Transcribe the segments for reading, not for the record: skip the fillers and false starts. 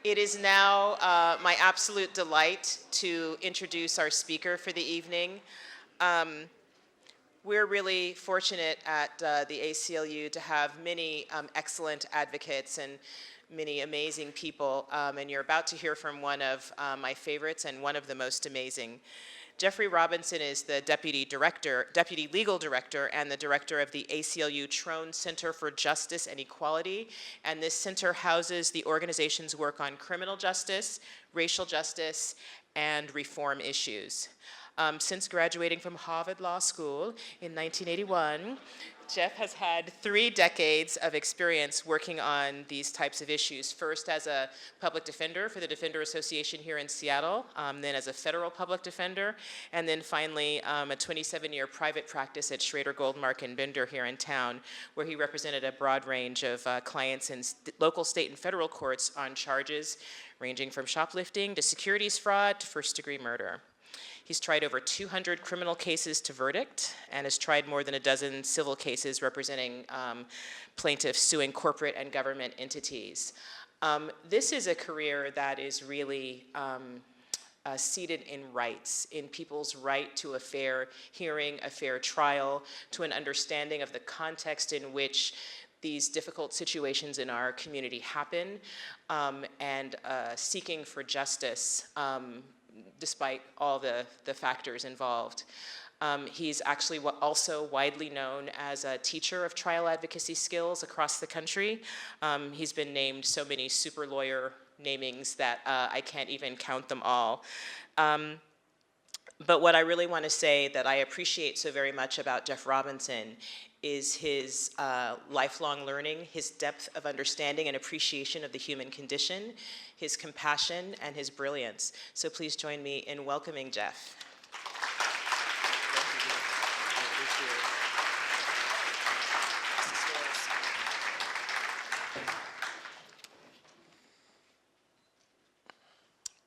It is now my absolute delight to introduce our speaker for the evening. We're really fortunate at the ACLU to have many excellent advocates and many amazing people, and you're about to hear from one of my favorites and one of the most amazing. Jeffery Robinson is the Deputy Legal Director and the Director of the ACLU Trone Center for Justice and Equality, and this center houses the organization's work on criminal justice, racial justice, and reform issues. Since graduating from Harvard Law School in 1981, Jeff has had 3 decades of experience working on these types of issues, first as a public defender for the Defender Association here in Seattle, then as a federal public defender, and then finally a 27-year private practice at Schrader Goldmark and Bender here in town, where he represented a broad range of clients in local, state, and federal courts on charges ranging from shoplifting to securities fraud to first-degree murder. He's tried over 200 criminal cases to verdict and has tried more than a dozen civil cases representing plaintiffs suing corporate and government entities. This is a career that is really seated in rights, in people's right to a fair hearing, a fair trial, to an understanding of the context in which these difficult situations in our community happen, and seeking for justice despite all the factors involved. He's actually also widely known as a teacher of trial advocacy skills across the country. He's been named so many super lawyer namings that I can't even count them all. But what I really want to say that I appreciate so very much about Jeff Robinson is his lifelong learning, his depth of understanding and appreciation of the human condition, his compassion, and his brilliance. So please join me in welcoming Jeff.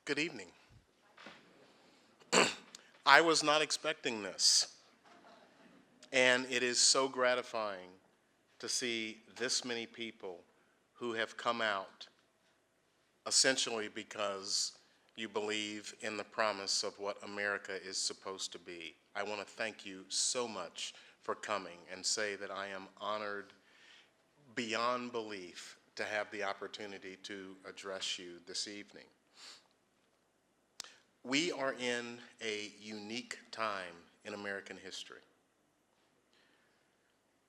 Good evening. I was not expecting this. And it is so gratifying to see this many people who have come out essentially because you believe in the promise of what America is supposed to be. I want to thank you so much for coming and say that I am honored beyond belief to have the opportunity to address you this evening. We are in a unique time in American history.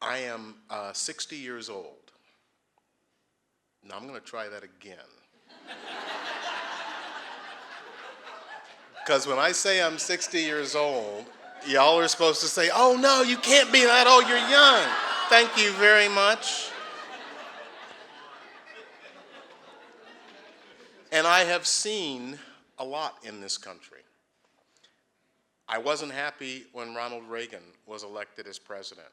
I am 60 years old. Now I'm going to try that again. Because when I say I'm 60 years old, y'all are supposed to say, oh no, you can't be that old, you're young. Thank you very much. And I have seen a lot in this country. I wasn't happy when Ronald Reagan was elected as president.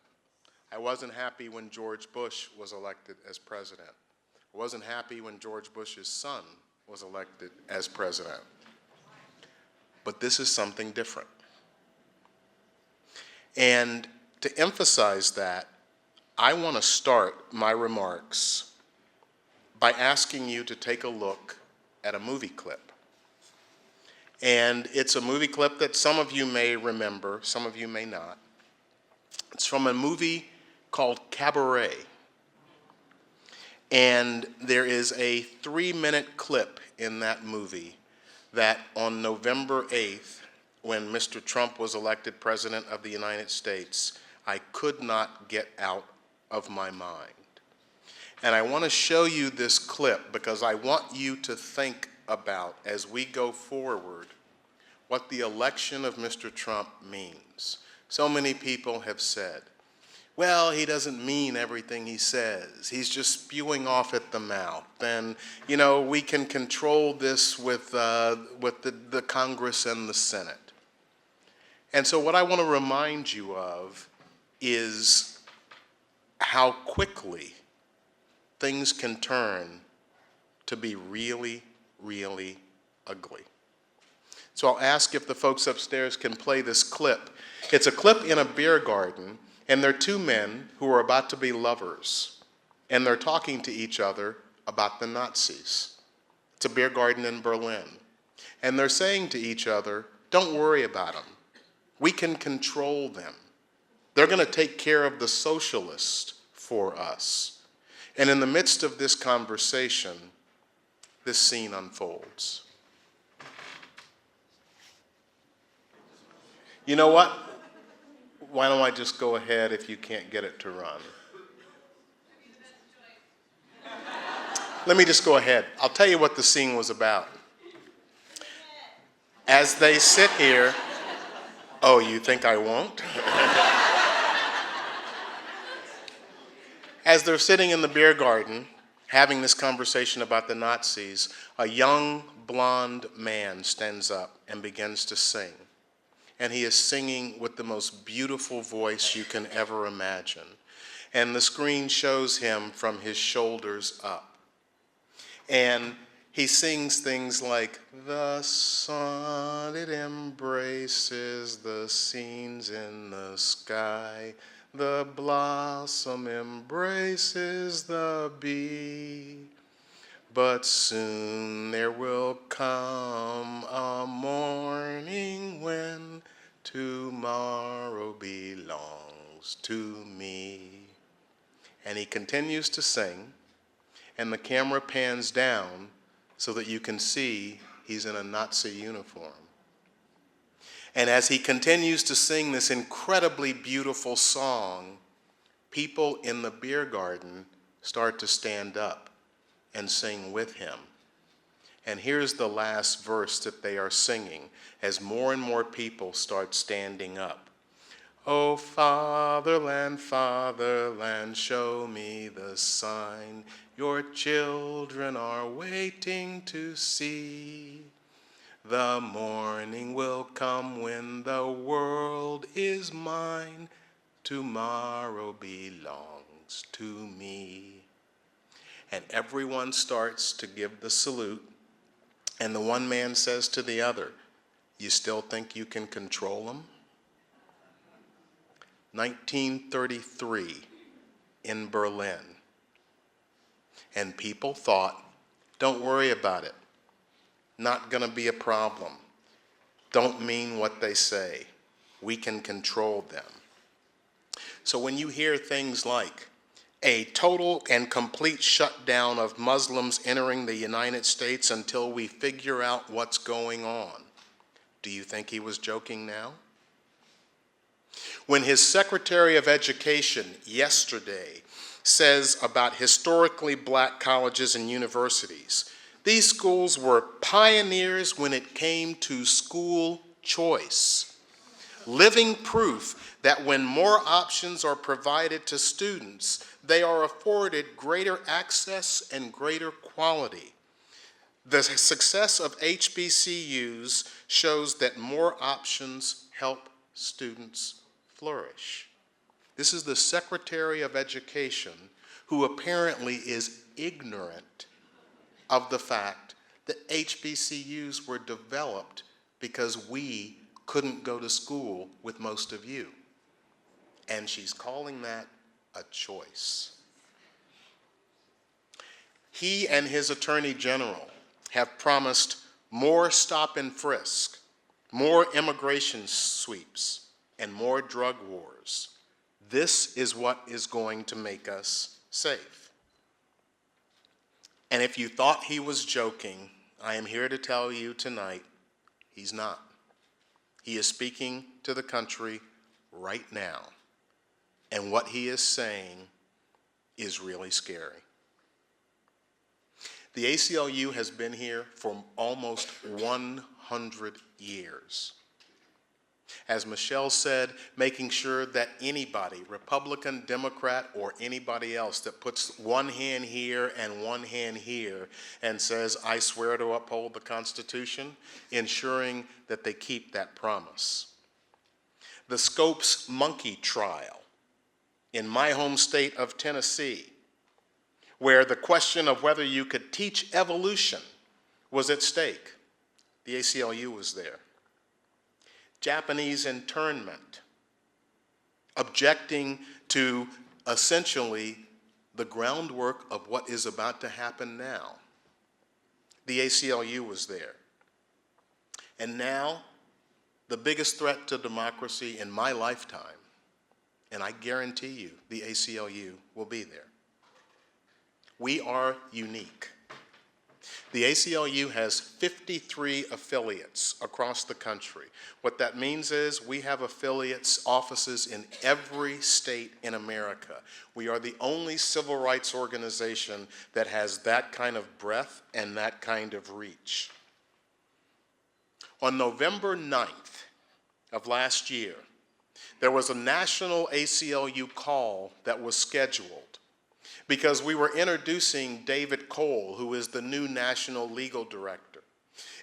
I wasn't happy when George Bush was elected as president. I wasn't happy when George Bush's son was elected as president. But this is something different. And to emphasize that, I want to start my remarks by asking you to take a look at a movie clip. And it's a movie clip that some of you may remember, some of you may not. It's from a movie called Cabaret. And there is a 3-minute clip in that movie that on November 8th, when Mr. Trump was elected President of the United States, I could not get out of my mind. And I want to show you this clip because I want you to think about, as we go forward, what the election of Mr. Trump means. So many people have said, well, he doesn't mean everything he says. He's just spewing off at the mouth. And, you know, we can control this with the Congress and the Senate. And so what I want to remind you of is how quickly things can turn to be really, really ugly. So I'll ask if the folks upstairs can play this clip. It's a clip in a beer garden, and they're 2 men who are about to be lovers, and they're talking to each other about the Nazis. It's a beer garden in Berlin. And they're saying to each other, don't worry about them. We can control them. They're going to take care of the socialists for us. And in the midst of this conversation, this scene unfolds. You know what? Why don't I just go ahead if you can't get it to run? Let me just go ahead. I'll tell you what the scene was about. As they sit here, oh, you think I won't? As they're sitting in the beer garden, having this conversation about the Nazis, a young blonde man stands up and begins to sing. And he is singing with the most beautiful voice you can ever imagine. And the screen shows him from his shoulders up. And he sings things like, the sun, it embraces the scenes in the sky. The blossom embraces the bee. But soon there will come a morning when tomorrow belongs to me. And he continues to sing, and the camera pans down so that you can see he's in a Nazi uniform. And as he continues to sing this incredibly beautiful song, people in the beer garden start to stand up and sing with him. And here's the last verse that they are singing as more and more people start standing up. Oh, fatherland, fatherland, show me the sign your children are waiting to see. The morning will come when the world is mine. Tomorrow belongs to me. And everyone starts to give the salute. And the one man says to the other, you still think you can control them? 1933 in Berlin. And people thought, don't worry about it. Not going to be a problem. Don't mean what they say. We can control them. So when you hear things like a total and complete shutdown of Muslims entering the United States until we figure out what's going on, do you think he was joking now? When his Secretary of Education yesterday says about historically black colleges and universities, these schools were pioneers when it came to school choice, living proof that when more options are provided to students, they are afforded greater access and greater quality. The success of HBCUs shows that more options help students flourish. This is the Secretary of Education who apparently is ignorant of the fact that HBCUs were developed because we couldn't go to school with most of you. And she's calling that a choice. He and his Attorney General have promised more stop and frisk, more immigration sweeps, and more drug wars. This is what is going to make us safe. And if you thought he was joking, I am here to tell you tonight, he's not. He is speaking to the country right now. And what he is saying is really scary. The ACLU has been here for almost 100 years. As Michele said, making sure that anybody, Republican, Democrat, or anybody else that puts one hand here and one hand here and says, I swear to uphold the Constitution, ensuring that they keep that promise. The Scopes monkey trial in my home state of Tennessee, where the question of whether you could teach evolution was at stake. The ACLU was there. Japanese internment, objecting to essentially the groundwork of what is about to happen now. the ACLU was there. And now, the biggest threat to democracy in my lifetime, and I guarantee you the ACLU will be there. We are unique. The ACLU has 53 affiliates across the country. What that means is we have affiliates, offices in every state in America. We are the only civil rights organization that has that kind of breadth and that kind of reach. On November 9th of last year, there was a national ACLU call that was scheduled because we were introducing David Cole, who is the new national legal director.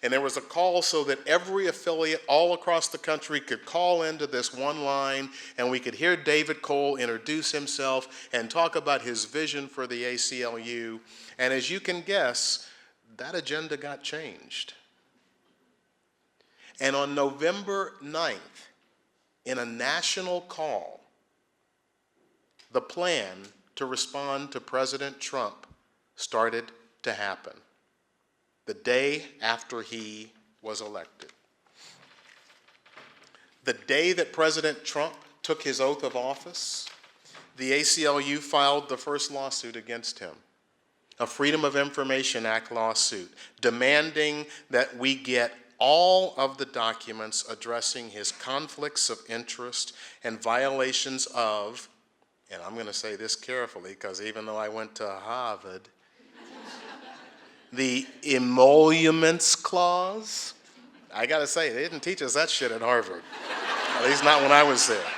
And there was a call so that every affiliate all across the country could call into this one line, and we could hear David Cole introduce himself and talk about his vision for the ACLU. And as you can guess, that agenda got changed. And on November 9th, in a national call, the plan to respond to President Trump started to happen the day after he was elected. The day that President Trump took his oath of office, the ACLU filed the first lawsuit against him, a Freedom of Information Act lawsuit, demanding that we get all of the documents addressing his conflicts of interest and violations of, and I'm going to say this carefully because even though I went to Harvard, the emoluments clause. I got to say, they didn't teach us that shit at Harvard, at least not when I was there.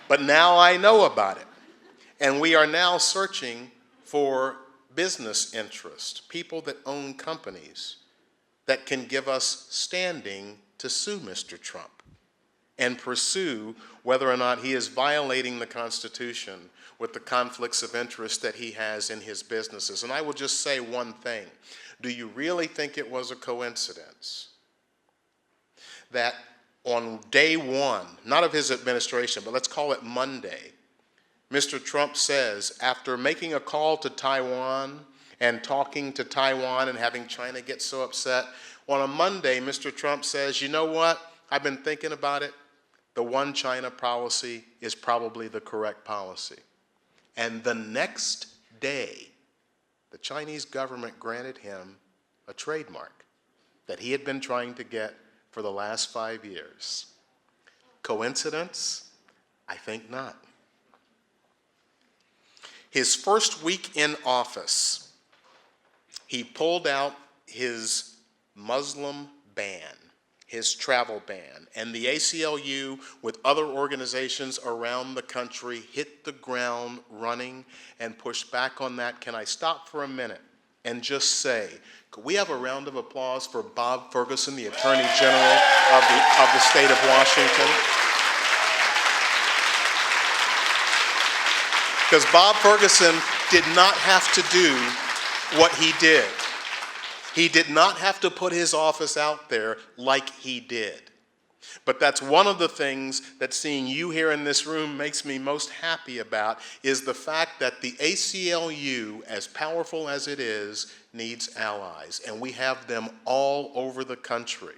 But now I know about it, and we are now searching for business interests, people that own companies that can give us standing to sue Mr. Trump and pursue whether or not he is violating the Constitution with the conflicts of interest that he has in his businesses. And I will just say one thing. Do you really think it was a coincidence that on day one, not of his administration, but let's call it Monday, Mr. Trump says, after making a call to Taiwan and talking to Taiwan and having China get so upset, on a Monday, Mr. Trump says, you know what? I've been thinking about it. The one China policy is probably the correct policy. And the next day, the Chinese government granted him a trademark that he had been trying to get for the last 5 years. Coincidence? I think not. His first week in office, he pulled out his Muslim ban, his travel ban, and the ACLU with other organizations around the country hit the ground running and pushed back on that. Can I stop for a minute and just say, could we have a round of applause for Bob Ferguson, the Attorney General of the state of Washington? Because Bob Ferguson did not have to do what he did. He did not have to put his office out there like he did. But that's one of the things that seeing you here in this room makes me most happy about, is the fact that the ACLU, as powerful as it is, needs allies. And we have them all over the country.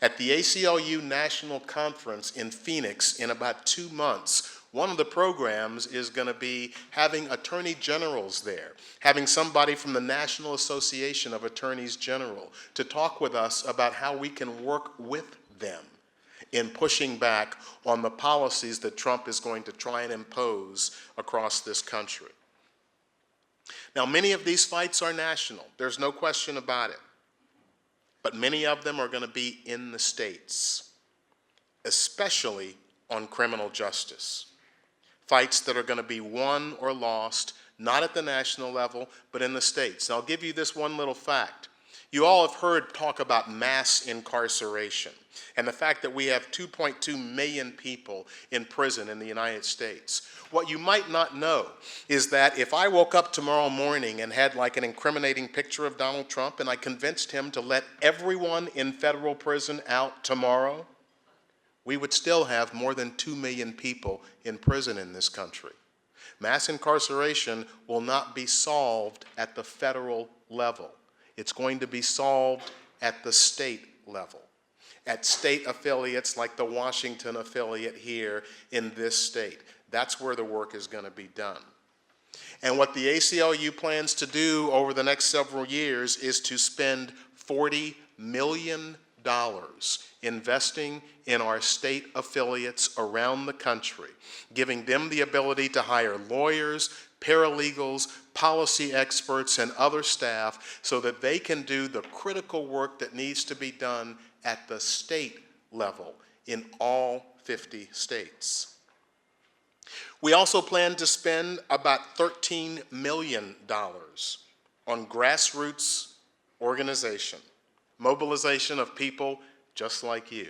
At the ACLU National Conference in Phoenix in about 2 months, one of the programs is going to be having attorney generals there, having somebody from the National Association of Attorneys General to talk with us about how we can work with them in pushing back on the policies that Trump is going to try and impose across this country. Now, many of these fights are national. There's no question about it. But many of them are going to be in the states, especially on criminal justice. Fights that are going to be won or lost, not at the national level, but in the states. And I'll give you this one little fact. You all have heard talk about mass incarceration and the fact that we have 2.2 million people in prison in the United States. What you might not know is that if I woke up tomorrow morning and had like an incriminating picture of Donald Trump and I convinced him to let everyone in federal prison out tomorrow, we would still have more than 2 million people in prison in this country. Mass incarceration will not be solved at the federal level. It's going to be solved at the state level, at state affiliates like the Washington affiliate here in this state. That's where the work is going to be done. And what the ACLU plans to do over the next several years is to spend $40 million investing in our state affiliates around the country, giving them the ability to hire lawyers, paralegals, policy experts, and other staff so that they can do the critical work that needs to be done at the state level in all 50 states. We also plan to spend about $13 million on grassroots organization, mobilization of people just like you.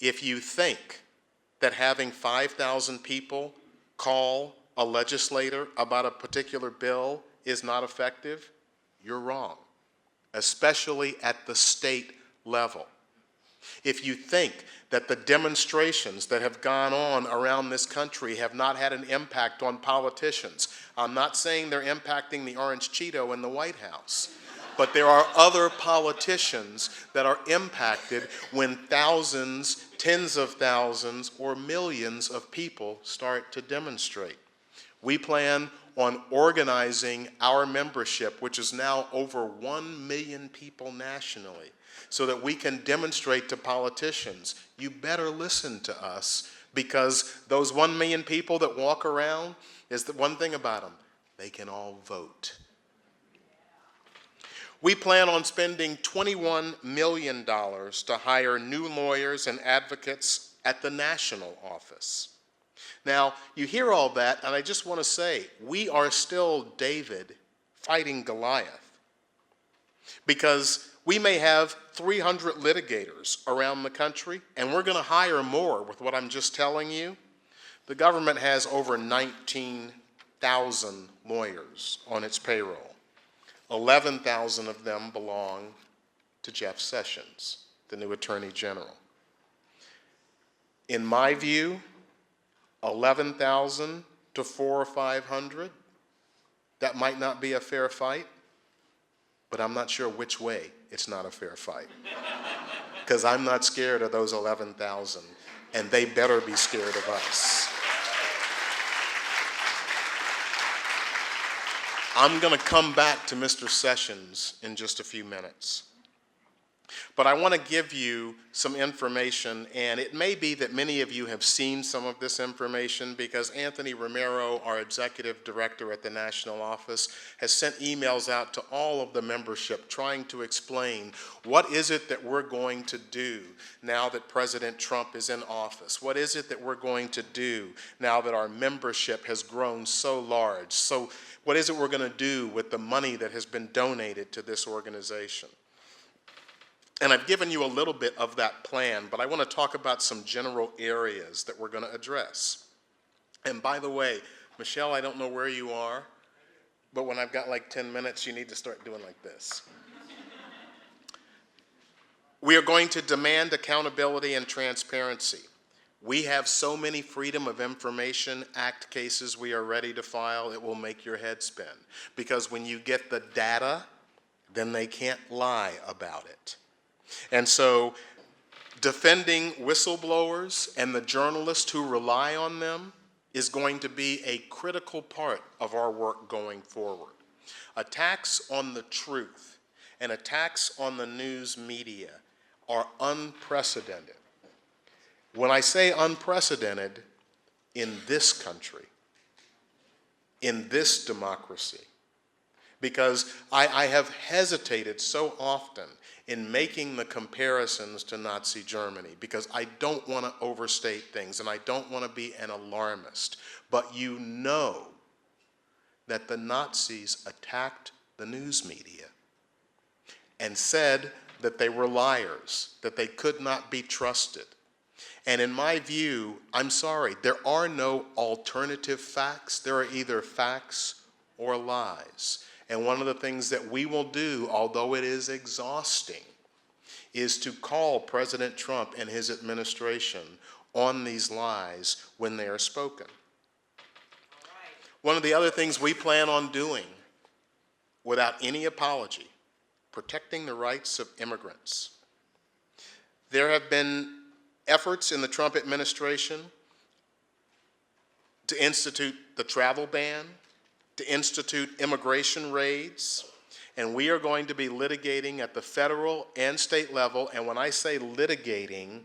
If you think that having 5,000 people call a legislator about a particular bill is not effective, you're wrong, especially at the state level. If you think that the demonstrations that have gone on around this country have not had an impact on politicians, I'm not saying they're impacting the orange Cheeto in the White House, but there are other politicians that are impacted when thousands, tens of thousands, or millions of people start to demonstrate. We plan on organizing our membership, which is now over 1 million people nationally, so that we can demonstrate to politicians, you better listen to us, because those 1 million people that walk around, is the one thing about them, they can all vote. We plan on spending $21 million to hire new lawyers and advocates at the national office. Now, you hear all that, and I just want to say, we are still David fighting Goliath, because we may have 300 litigators around the country, and we're going to hire more with what I'm just telling you. The government has over 19,000 lawyers on its payroll. 11,000 of them belong to Jeff Sessions, the new Attorney General. In my view, 11,000 to 400 or 500, that might not be a fair fight, but I'm not sure which way it's not a fair fight. Because I'm not scared of those 11,000, and they better be scared of us. I'm going to come back to Mr. Sessions in just a few minutes. But I want to give you some information, and it may be that many of you have seen some of this information, because Anthony Romero, our executive director at the national office, has sent emails out to all of the membership trying to explain what is it that we're going to do now that President Trump is in office? What is it that we're going to do now that our membership has grown so large? So what is it we're going to do with the money that has been donated to this organization? And I've given you a little bit of that plan, but I want to talk about some general areas that we're going to address. And by the way, Michele, I don't know where you are, but when I've got like 10 minutes, you need to start doing like this. We are going to demand accountability and transparency. We have so many Freedom of Information Act cases we are ready to file, it will make your head spin. Because when you get the data, then they can't lie about it. And so defending whistleblowers and the journalists who rely on them is going to be a critical part of our work going forward. Attacks on the truth and attacks on the news media are unprecedented. When I say unprecedented, in this country, in this democracy, because I have hesitated so often in making the comparisons to Nazi Germany, because I don't want to overstate things and I don't want to be an alarmist. But you know that the Nazis attacked the news media and said that they were liars, that they could not be trusted. And in my view, I'm sorry, there are no alternative facts. There are either facts or lies. And one of the things that we will do, although it is exhausting, is to call President Trump and his administration on these lies when they are spoken. One of the other things we plan on doing, without any apology, protecting the rights of immigrants. There have been efforts in the Trump administration to institute the travel ban, to institute immigration raids, and we are going to be litigating at the federal and state level. And when I say litigating,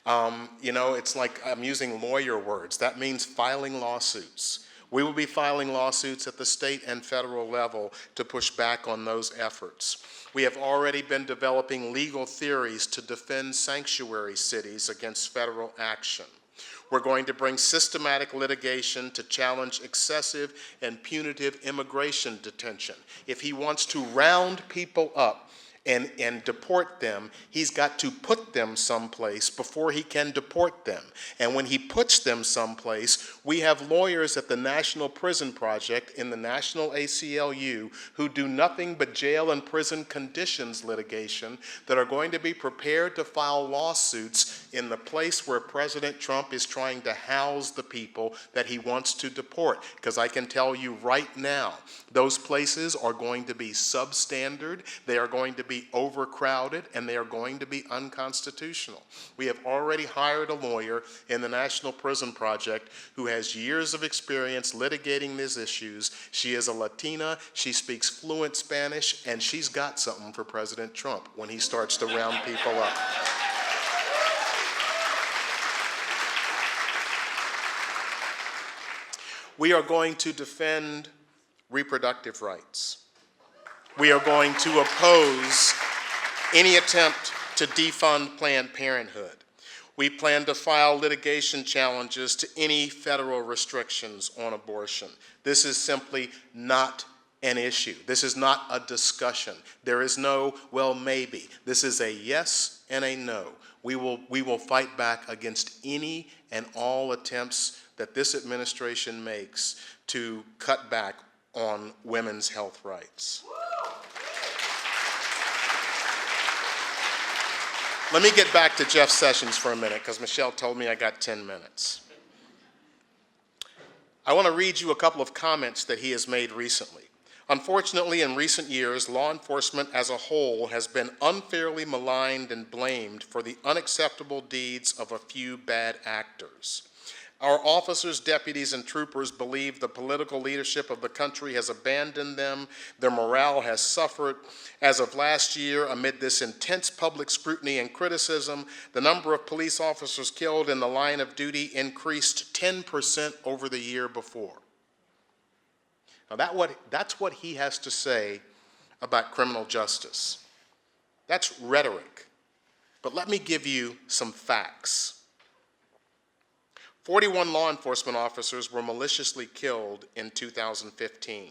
it's like I'm using lawyer words. That means filing lawsuits. We will be filing lawsuits at the state and federal level to push back on those efforts. We have already been developing legal theories to defend sanctuary cities against federal action. We're going to bring systematic litigation to challenge excessive and punitive immigration detention. If he wants to round people up and deport them, he's got to put them someplace before he can deport them. And when he puts them someplace, we have lawyers at the National Prison Project in the National ACLU who do nothing but jail and prison conditions litigation that are going to be prepared to file lawsuits in the place where President Trump is trying to house the people that he wants to deport. Because I can tell you right now, those places are going to be substandard, they are going to be overcrowded, and they are going to be unconstitutional. We have already hired a lawyer in the National Prison Project who has years of experience litigating these issues. She is a Latina, she speaks fluent Spanish, and she's got something for President Trump when he starts to round people up. We are going to defend reproductive rights. We are going to oppose any attempt to defund Planned Parenthood. We plan to file litigation challenges to any federal restrictions on abortion. This is simply not an issue. This is not a discussion. There is no, well, maybe. This is a yes and a no. We will fight back against any and all attempts that this administration makes to cut back on women's health rights. Let me get back to Jeff Sessions for a minute, because Michele told me I got 10 minutes. I want to read you a couple of comments that he has made recently. Unfortunately, in recent years, law enforcement as a whole has been unfairly maligned and blamed for the unacceptable deeds of a few bad actors. Our officers, deputies, and troopers believe the political leadership of the country has abandoned them. Their morale has suffered. As of last year, amid this intense public scrutiny and criticism, the number of police officers killed in the line of duty increased 10% over the year before. Now that's what he has to say about criminal justice. That's rhetoric. But let me give you some facts. 41 law enforcement officers were maliciously killed in 2015.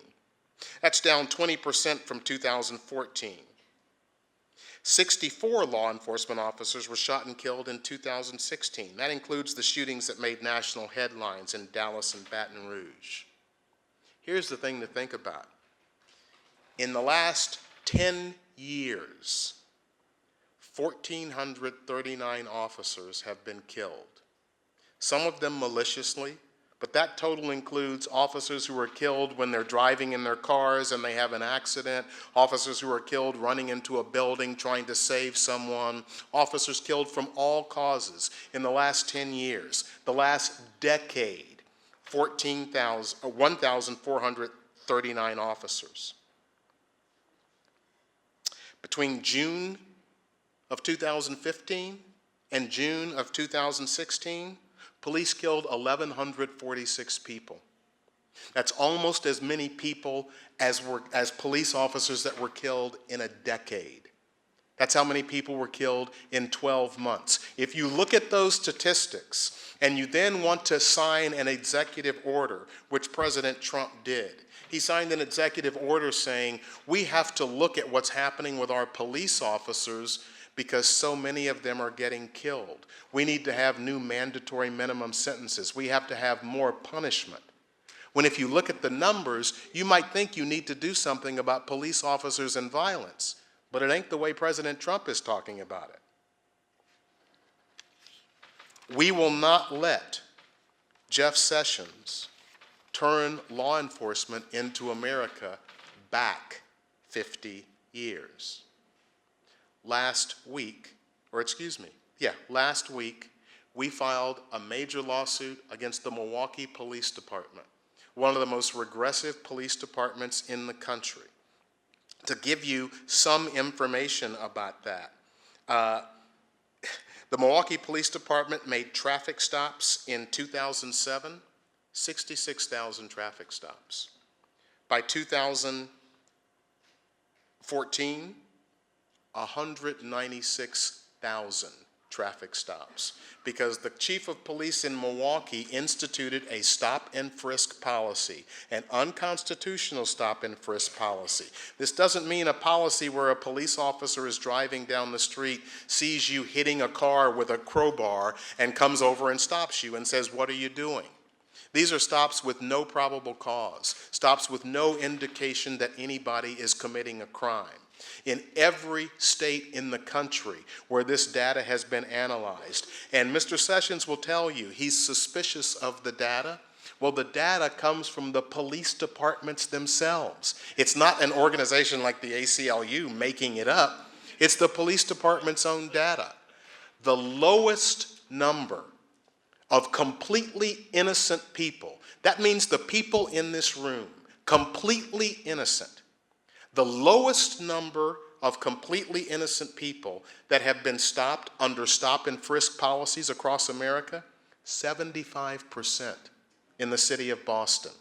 That's down 20% from 2014. 64 law enforcement officers were shot and killed in 2016. That includes the shootings that made national headlines in Dallas and Baton Rouge. Here's the thing to think about. In the last 10 years, 1,439 officers have been killed. Some of them maliciously, but that total includes officers who are killed when they're driving in their cars and they have an accident, officers who are killed running into a building trying to save someone, officers killed from all causes in the last 10 years. The last decade, 1,439 officers. Between June of 2015 and June of 2016, police killed 1,146 people. That's almost as many people as police officers that were killed in a decade. That's how many people were killed in 12 months. If you look at those statistics and you then want to sign an executive order, which President Trump did, he signed an executive order saying, we have to look at what's happening with our police officers because so many of them are getting killed. We need to have new mandatory minimum sentences. We have to have more punishment. When if you look at the numbers, you might think you need to do something about police officers and violence, but it ain't the way President Trump is talking about it. We will not let Jeff Sessions turn law enforcement into America back 50 years. Last week, we filed a major lawsuit against the Milwaukee Police Department, one of the most regressive police departments in the country. To give you some information about that, the Milwaukee Police Department made traffic stops in 2007, 66,000 traffic stops. By 2014, 196,000 traffic stops, because the chief of police in Milwaukee instituted a stop and frisk policy, an unconstitutional stop and frisk policy. This doesn't mean a policy where a police officer is driving down the street, sees you hitting a car with a crowbar, and comes over and stops you and says, "What are you doing?" These are stops with no probable cause, stops with no indication that anybody is committing a crime. In every state in the country where this data has been analyzed, and Mr. Sessions will tell you he's suspicious of the data. Well, the data comes from the police departments themselves. It's not an organization like the ACLU making it up. It's the police department's own data. The lowest number of completely innocent people, that means the people in this room, completely innocent, the lowest number of completely innocent people that have been stopped under stop and frisk policies across America, 75% in the city of Boston.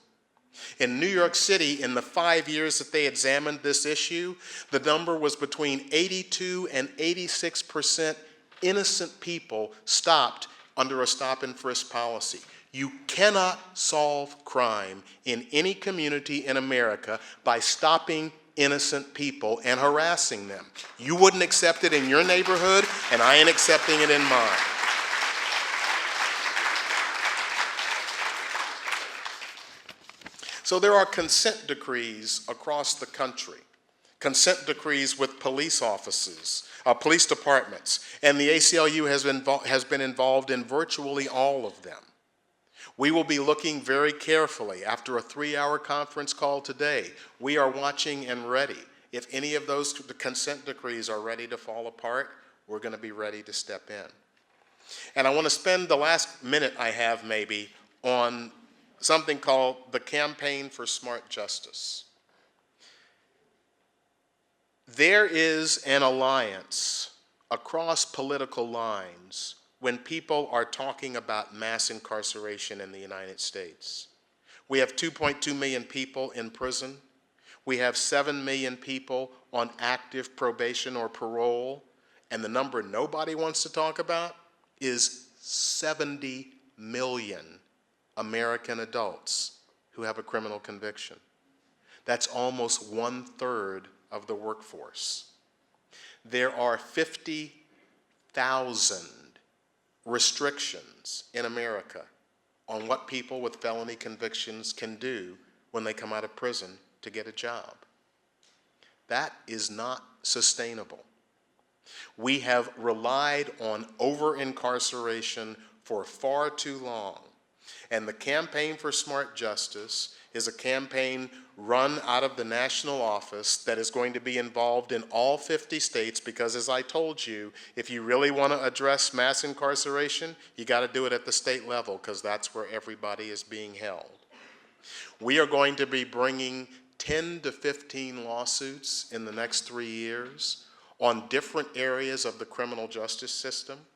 In New York City, in the 5 years that they examined this issue, the number was between 82 and 86% innocent people stopped under a stop and frisk policy. You cannot solve crime in any community in America by stopping innocent people and harassing them. You wouldn't accept it in your neighborhood, and I ain't accepting it in mine. So there are consent decrees across the country, consent decrees with police offices, police departments, and the ACLU has been involved in virtually all of them. We will be looking very carefully after a 3-hour conference call today. We are watching and ready. If any of those consent decrees are ready to fall apart, we're going to be ready to step in. And I want to spend the last minute I have maybe on something called the Campaign for Smart Justice. There is an alliance across political lines when people are talking about mass incarceration in the United States. We have 2.2 million people in prison. We have 7 million people on active probation or parole. And the number nobody wants to talk about is 70 million American adults who have a criminal conviction. That's almost 1/3 of the workforce. There are 50,000 restrictions in America on what people with felony convictions can do when they come out of prison to get a job. That is not sustainable. We have relied on over-incarceration for far too long. And the Campaign for Smart Justice is a campaign run out of the national office that is going to be involved in all 50 states because, as I told you, if you really want to address mass incarceration, you got to do it at the state level because that's where everybody is being held. We are going to be bringing 10 to 15 lawsuits in the next 3 years on different areas of the criminal justice system.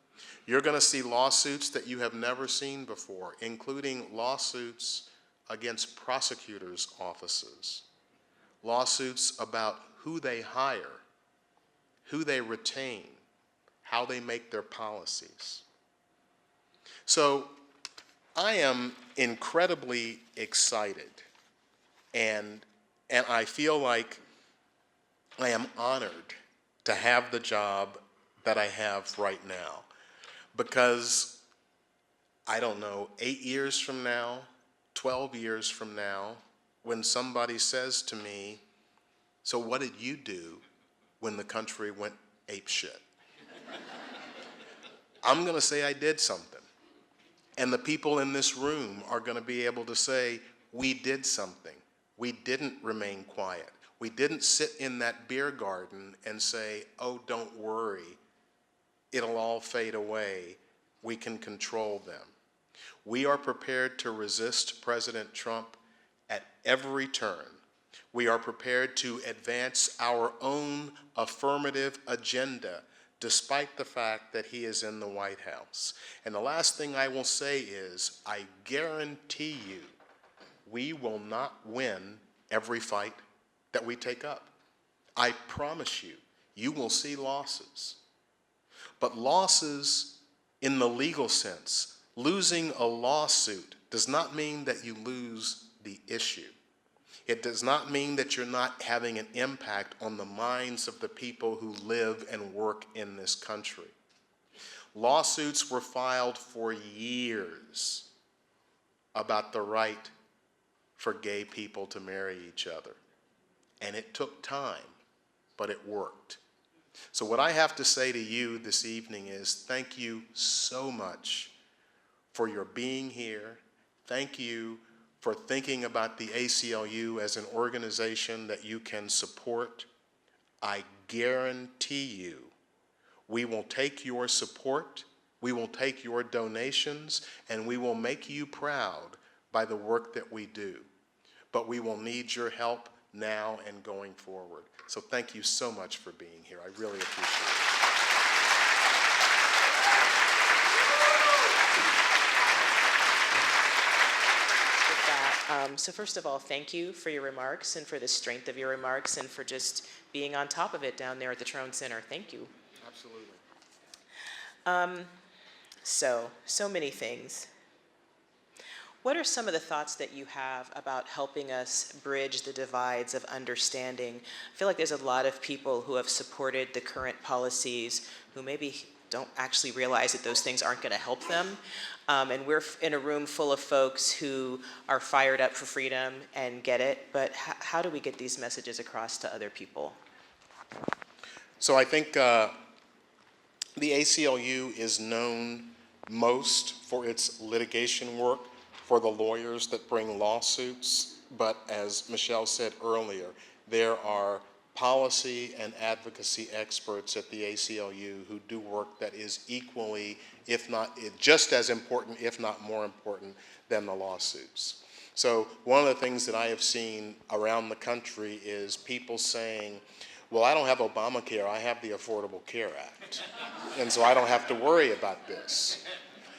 You're going to see lawsuits that you have never seen before, including lawsuits against prosecutors' offices, lawsuits about who they hire, who they retain, how they make their policies. So I am incredibly excited, and I feel like I am honored to have the job that I have right now, because I don't know, 8 years from now, 12 years from now, when somebody says to me, "So what did you do when the country went apeshit?" I'm going to say I did something. And the people in this room are going to be able to say, we did something. We didn't remain quiet. We didn't sit in that beer garden and say, oh, don't worry, it'll all fade away. We can control them. We are prepared to resist President Trump at every turn. We are prepared to advance our own affirmative agenda, despite the fact that he is in the White House. And the last thing I will say is, I guarantee you, we will not win every fight that we take up. I promise you, you will see losses. But losses in the legal sense, losing a lawsuit does not mean that you lose the issue. It does not mean that you're not having an impact on the minds of the people who live and work in this country. Lawsuits were filed for years about the right for gay people to marry each other. And it took time, but it worked. So what I have to say to you this evening is thank you so much for your being here. Thank you for thinking about the ACLU as an organization that you can support. I guarantee you, we will take your support, we will take your donations, and we will make you proud by the work that we do. But we will need your help now and going forward. So thank you so much for being here. I really appreciate it. So first of all, thank you for your remarks and for the strength of your remarks and for just being on top of it down there at the Trone Center. Thank you. Absolutely. So many things. What are some of the thoughts that you have about helping us bridge the divides of understanding? I feel like there's a lot of people who have supported the current policies who maybe don't actually realize that those things aren't going to help them. And we're in a room full of folks who are fired up for freedom and get it, but how do we get these messages across to other people? So I think the ACLU is known most for its litigation work, for the lawyers that bring lawsuits, but as Michele said earlier, there are policy and advocacy experts at the ACLU who do work that is equally, if not just as important, if not more important than the lawsuits. So one of the things that I have seen around the country is people saying, well, I don't have Obamacare, I have the Affordable Care Act, and so I don't have to worry about this.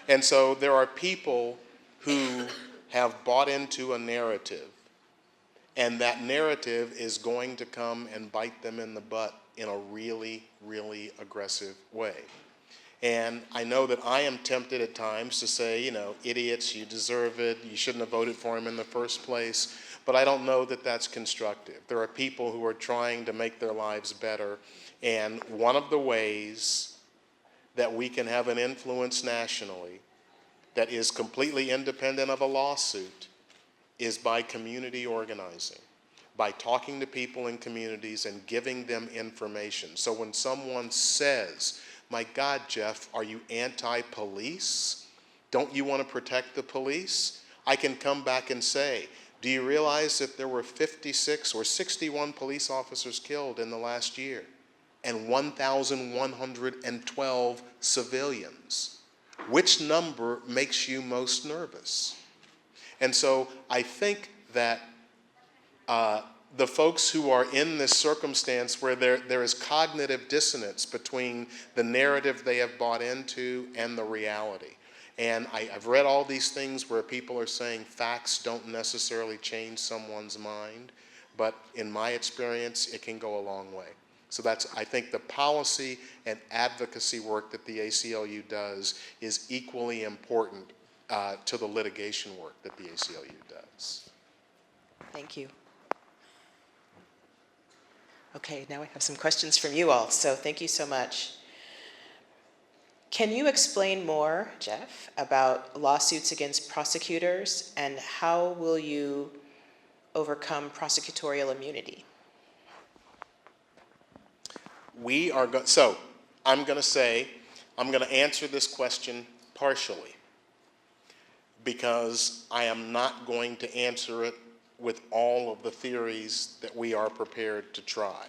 And so there are people who have bought into a narrative, and that narrative is going to come and bite them in the butt in a really, really aggressive way. And I know that I am tempted at times to say, you know, idiots, you deserve it, you shouldn't have voted for him in the first place, but I don't know that that's constructive. There are people who are trying to make their lives better, and one of the ways that we can have an influence nationally that is completely independent of a lawsuit is by community organizing, by talking to people in communities and giving them information. So when someone says, my God, Jeff, are you anti-police? Don't you want to protect the police? I can come back and say, do you realize that there were 56 or 61 police officers killed in the last year and 1,112 civilians? Which number makes you most nervous? And so I think that the folks who are in this circumstance where there is cognitive dissonance between the narrative they have bought into and the reality. And I've read all these things where people are saying facts don't necessarily change someone's mind, but in my experience, it can go a long way. So that's, I think the policy and advocacy work that the ACLU does is equally important to the litigation work that the ACLU does. Thank you. Okay, now we have some questions from you all, so thank you so much. Can you explain more, Jeff, about lawsuits against prosecutors and how will you overcome prosecutorial immunity? So I'm going to answer this question partially. because I am not going to answer it with all of the theories that we are prepared to try.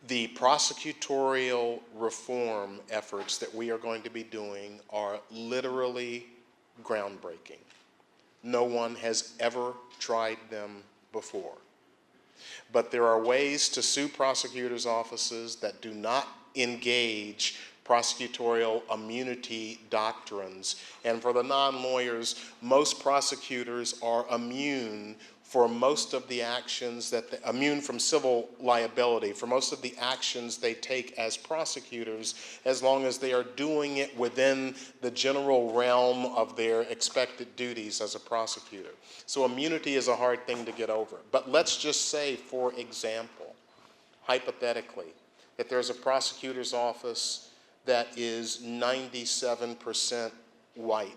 The prosecutorial reform efforts that we are going to be doing are literally groundbreaking. No one has ever tried them before. But there are ways to sue prosecutors' offices that do not engage prosecutorial immunity doctrines. And for the non-lawyers, most prosecutors are immune for most of the actions immune from civil liability, for most of the actions they take as prosecutors, as long as they are doing it within the general realm of their expected duties as a prosecutor. So immunity is a hard thing to get over. But let's just say, for example, hypothetically, that there's a prosecutor's office that is 97% white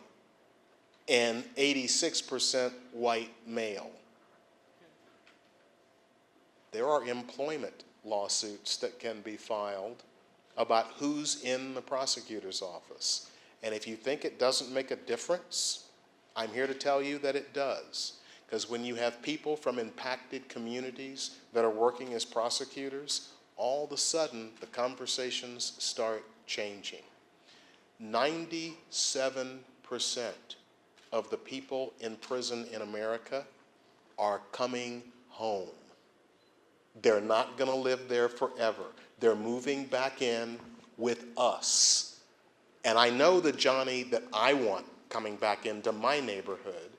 and 86% white male. There are employment lawsuits that can be filed about who's in the prosecutor's office. And if you think it doesn't make a difference, I'm here to tell you that it does. Because when you have people from impacted communities that are working as prosecutors, all of a sudden the conversations start changing. 97% of the people in prison in America are coming home. They're not going to live there forever. They're moving back in with us. And I know the Johnny that I want coming back into my neighborhood.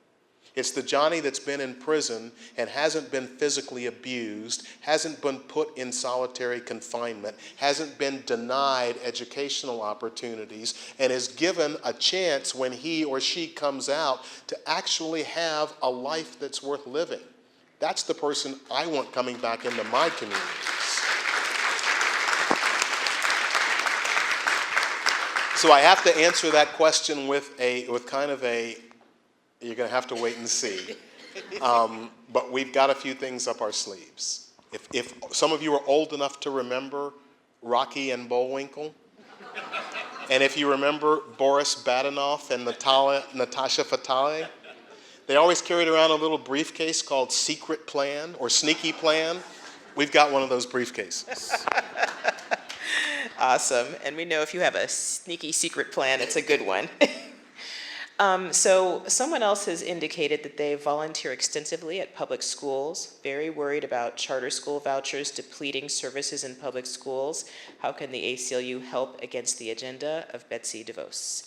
It's the Johnny that's been in prison and hasn't been physically abused, hasn't been put in solitary confinement, hasn't been denied educational opportunities, and is given a chance when he or she comes out to actually have a life that's worth living. That's the person I want coming back into my communities. So I have to answer that question with kind of a, you're going to have to wait and see. But we've got a few things up our sleeves. If some of you are old enough to remember Rocky and Bullwinkle, and if you remember Boris Badenoff and Natasha Fatale, they always carried around a little briefcase called Secret Plan or Sneaky Plan. We've got one of those briefcases. Awesome. And we know if you have a sneaky secret plan, it's a good one. So someone else has indicated that they volunteer extensively at public schools, very worried about charter school vouchers depleting services in public schools. How can the ACLU help against the agenda of Betsy DeVos?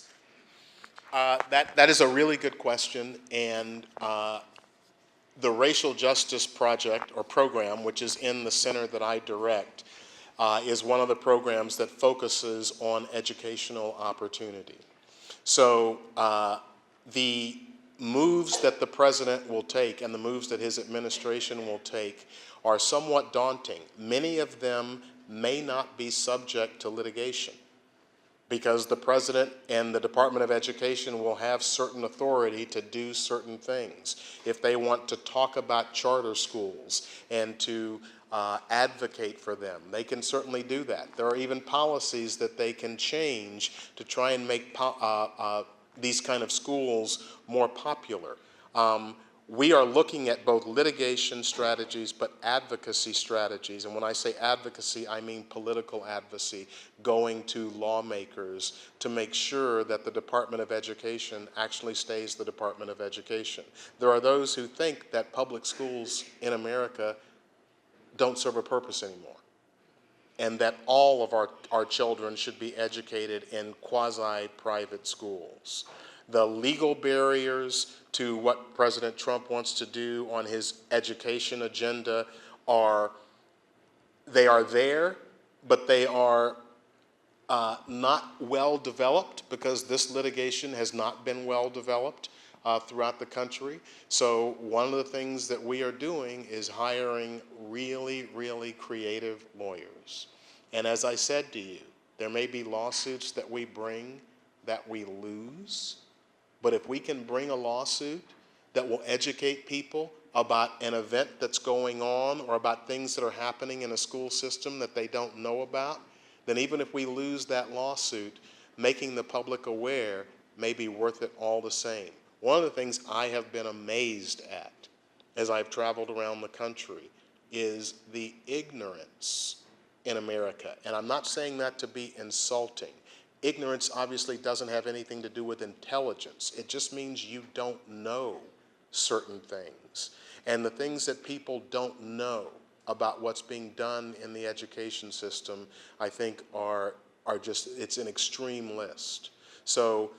That is a really good question, and the Racial Justice Project or program, which is in the center that I direct, is one of the programs that focuses on educational opportunity. So the moves that the president will take and the moves that his administration will take are somewhat daunting. Many of them may not be subject to litigation, because the president and the Department of Education will have certain authority to do certain things. If they want to talk about charter schools and to advocate for them, they can certainly do that. There are even policies that they can change to try and make these kind of schools more popular. We are looking at both litigation strategies but advocacy strategies. And when I say advocacy, I mean political advocacy, going to lawmakers to make sure that the Department of Education actually stays the Department of Education. There are those who think that public schools in America don't serve a purpose anymore, and that all of our children should be educated in quasi-private schools. The legal barriers to what President Trump wants to do on his education agenda are there, but they are not well developed, because this litigation has not been well developed throughout the country. So one of the things that we are doing is hiring really, really creative lawyers. And as I said to you, there may be lawsuits that we bring that we lose, but if we can bring a lawsuit that will educate people about an event that's going on or about things that are happening in a school system that they don't know about, then even if we lose that lawsuit, making the public aware may be worth it all the same. One of the things I have been amazed at as I've traveled around the country is the ignorance in America. And I'm not saying that to be insulting. Ignorance obviously doesn't have anything to do with intelligence. It just means you don't know certain things. And the things that people don't know about what's being done in the education system, I think are just, it's an extreme list. So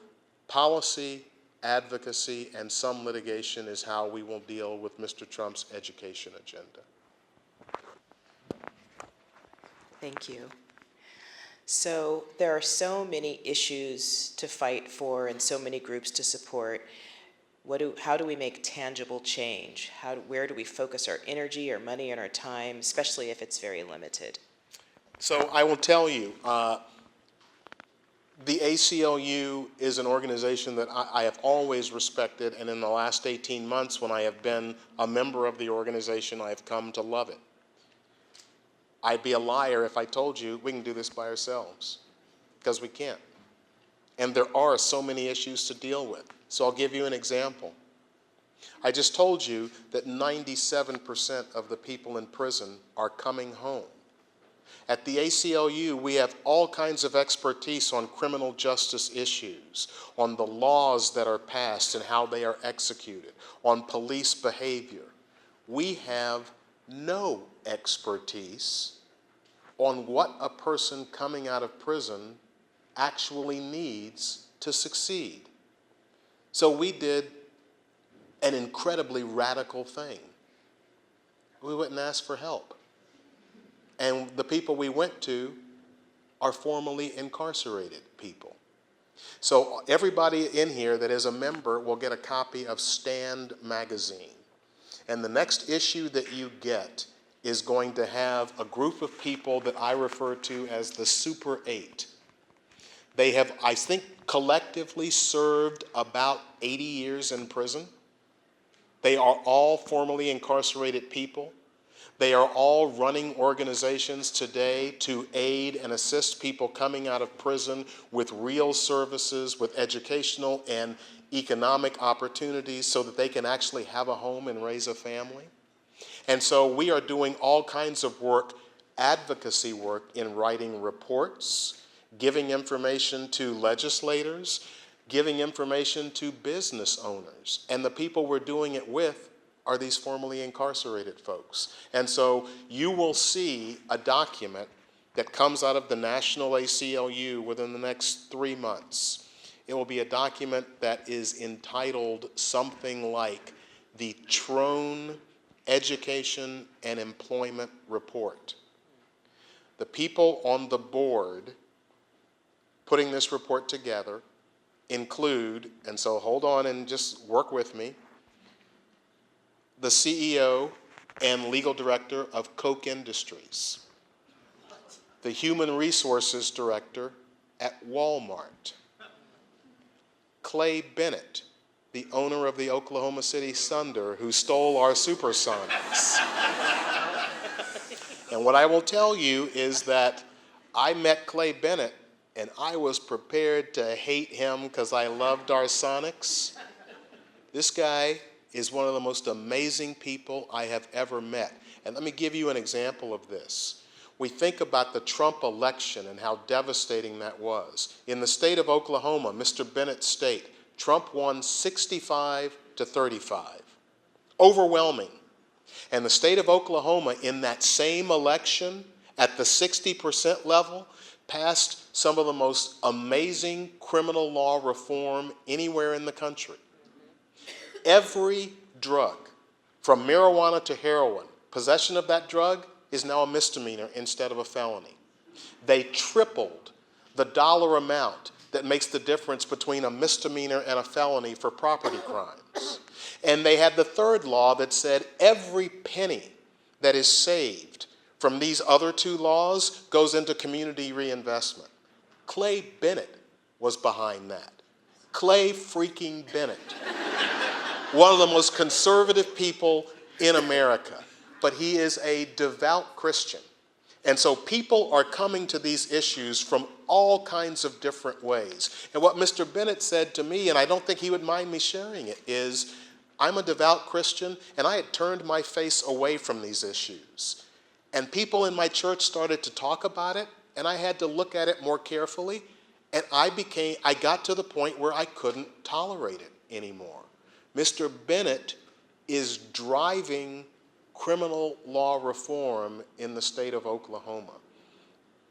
policy, advocacy, and some litigation is how we will deal with Mr. Trump's education agenda. Thank you. So there are so many issues to fight for and so many groups to support. How do we make tangible change? Where do we focus our energy, our money, and our time, especially if it's very limited? So I will tell you, the ACLU is an organization that I have always respected, and in the last 18 months when I have been a member of the organization, I have come to love it. I'd be a liar if I told you we can do this by ourselves, because we can't. And there are so many issues to deal with. So I'll give you an example. I just told you that 97% of the people in prison are coming home. At the ACLU, we have all kinds of expertise on criminal justice issues, on the laws that are passed and how they are executed, on police behavior. We have no expertise on what a person coming out of prison actually needs to succeed. So we did an incredibly radical thing. We went and asked for help. And the people we went to are formerly incarcerated people. So everybody in here that is a member will get a copy of Stand magazine. And the next issue that you get is going to have a group of people that I refer to as the Super 8. They have, I think, collectively served about 80 years in prison. They are all formerly incarcerated people. They are all running organizations today to aid and assist people coming out of prison with real services, with educational and economic opportunities so that they can actually have a home and raise a family. And so we are doing all kinds of work, advocacy work, in writing reports, giving information to legislators, giving information to business owners. And the people we're doing it with are these formerly incarcerated folks. And so you will see a document that comes out of the National ACLU within the next 3 months. It will be a document that is entitled something like the Trone Education and Employment Report. The people on the board putting this report together include, and so hold on and just work with me, the CEO and legal director of Koch Industries, the human resources director at Walmart, Clay Bennett, the owner of the Oklahoma City Thunder who stole our Supersonics. And what I will tell you is that I met Clay Bennett and I was prepared to hate him because I loved our Sonics. This guy is one of the most amazing people I have ever met. And let me give you an example of this. We think about the Trump election and how devastating that was. In the state of Oklahoma, Mr. Bennett's state, Trump won 65-35. Overwhelming. And the state of Oklahoma in that same election at the 60% level passed some of the most amazing criminal law reform anywhere in the country. Every drug, from marijuana to heroin, possession of that drug is now a misdemeanor instead of a felony. They tripled the dollar amount that makes the difference between a misdemeanor and a felony for property crimes. And they had the third law that said every penny that is saved from these other two laws goes into community reinvestment. Clay Bennett was behind that. Clay freaking Bennett. One of the most conservative people in America. But he is a devout Christian. And so people are coming to these issues from all kinds of different ways. And what Mr. Bennett said to me, and I don't think he would mind me sharing it, is I'm a devout Christian, and I had turned my face away from these issues. And people in my church started to talk about it, and I had to look at it more carefully, and I got to the point where I couldn't tolerate it anymore. Mr. Bennett is driving criminal law reform in the state of Oklahoma,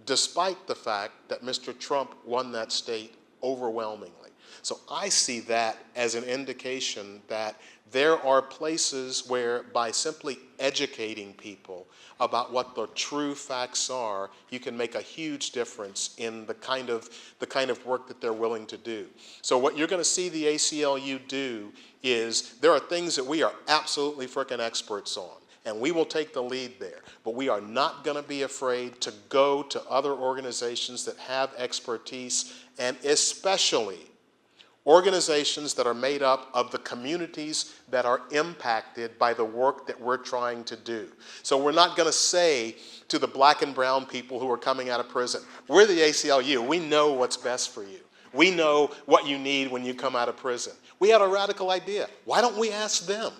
despite the fact that Mr. Trump won that state overwhelmingly. So I see that as an indication that there are places where, by simply educating people about what the true facts are, you can make a huge difference in the kind of work that they're willing to do. So what you're going to see the ACLU do is there are things that we are absolutely frickin' experts on, and we will take the lead there. But we are not going to be afraid to go to other organizations that have expertise, and especially organizations that are made up of the communities that are impacted by the work that we're trying to do. So we're not going to say to the black and brown people who are coming out of prison, we're the ACLU, we know what's best for you. We know what you need when you come out of prison. We had a radical idea. Why don't we ask them?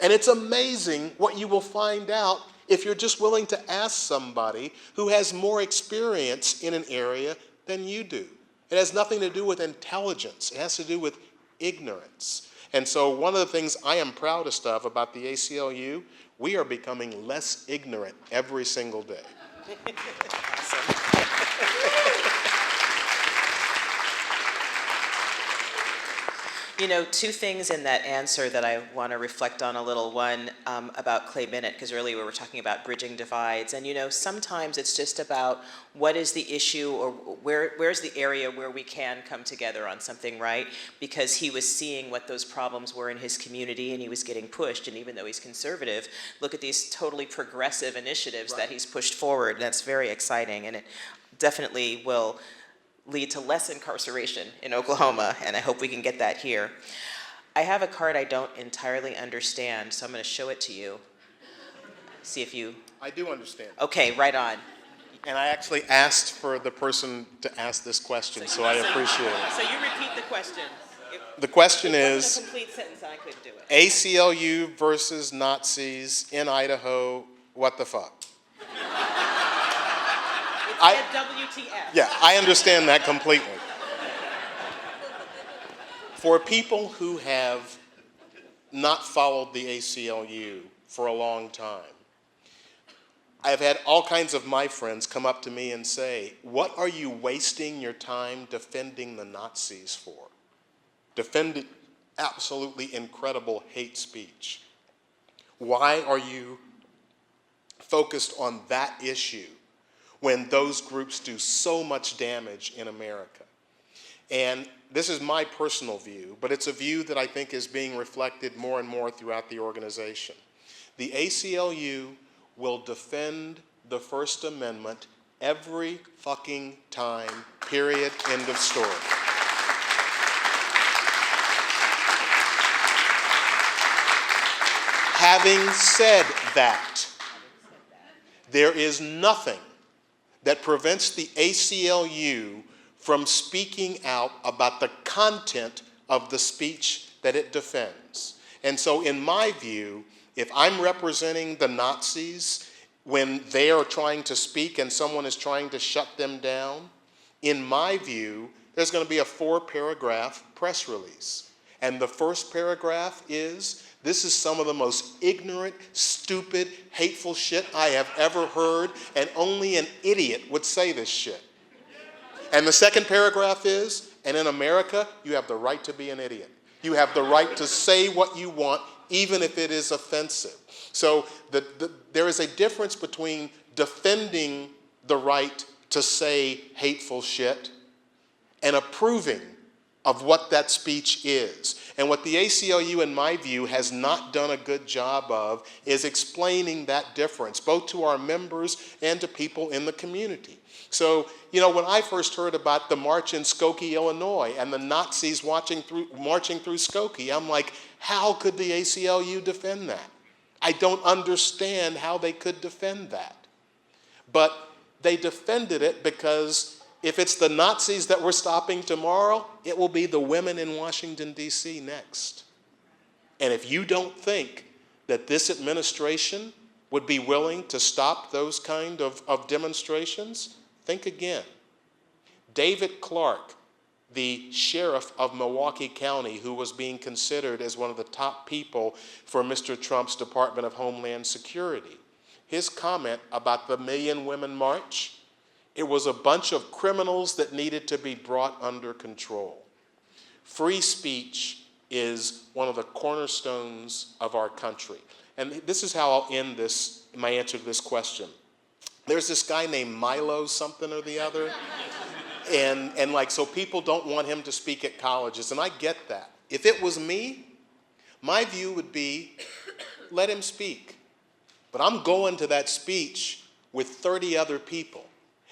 And it's amazing what you will find out if you're just willing to ask somebody who has more experience in an area than you do. It has nothing to do with intelligence. It has to do with ignorance. And so one of the things I am proudest of about the ACLU, we are becoming less ignorant every single day. You know, two things in that answer that I want to reflect on a little. One, about Clay Bennett, because earlier we were talking about bridging divides. And, you know, sometimes it's just about what is the issue, or where's the area where we can come together on something, right? Because he was seeing what those problems were in his community, and he was getting pushed. And even though he's conservative, look at these totally progressive initiatives that he's pushed forward. That's very exciting, and it definitely will lead to less incarceration in Oklahoma, and I hope we can get that here. I have a card I don't entirely understand, so I'm going to show it to you. See if you... I do understand. Okay, right on. And I actually asked for the person to ask this question, so I appreciate it. So you repeat the question. The question It is, wasn't a complete sentence, and I couldn't do it. ACLU versus Nazis in Idaho, what the fuck? WTF. Yeah, I understand that completely. For people who have not followed the ACLU for a long time, I've had all kinds of my friends come up to me and say, what are you wasting your time defending the Nazis for? Defending absolutely incredible hate speech. Why are you focused on that issue when those groups do so much damage in America? And this is my personal view, but it's a view that I think is being reflected more and more throughout the organization. The ACLU will defend the First Amendment every fucking time, period, end of story. Having said that, there is nothing that prevents the ACLU from speaking out about the content of the speech that it defends. And so in my view, if I'm representing the Nazis when they are trying to speak and someone is trying to shut them down, in my view, there's going to be a 4-paragraph press release. And the first paragraph is, this is some of the most ignorant, stupid, hateful shit I have ever heard, and only an idiot would say this shit. And the second paragraph is, and in America, you have the right to be an idiot. You have the right to say what you want, even if it is offensive. So there is a difference between defending the right to say hateful shit and approving of what that speech is. And what the ACLU, in my view, has not done a good job of is explaining that difference, both to our members and to people in the community. So, you know, when I first heard about the march in Skokie, Illinois, and the Nazis marching through Skokie, I'm like, how could the ACLU defend that? I don't understand how they could defend that. but they defended it because if it's the Nazis that we're stopping tomorrow, it will be the women in Washington, D.C. next. And if you don't think that this administration would be willing to stop those kind of demonstrations, think again. David Clark, the sheriff of Milwaukee County, who was being considered as one of the top people for Mr. Trump's Department of Homeland Security, his comment about the Million Women March, it was a bunch of criminals that needed to be brought under control. Free speech is one of the cornerstones of our country. And this is how I'll end my answer to this question. There's this guy named Milo something or the other. And like, so people don't want him to speak at colleges, and I get that. If it was me, my view would be, let him speak. But I'm going to that speech with 30 other people,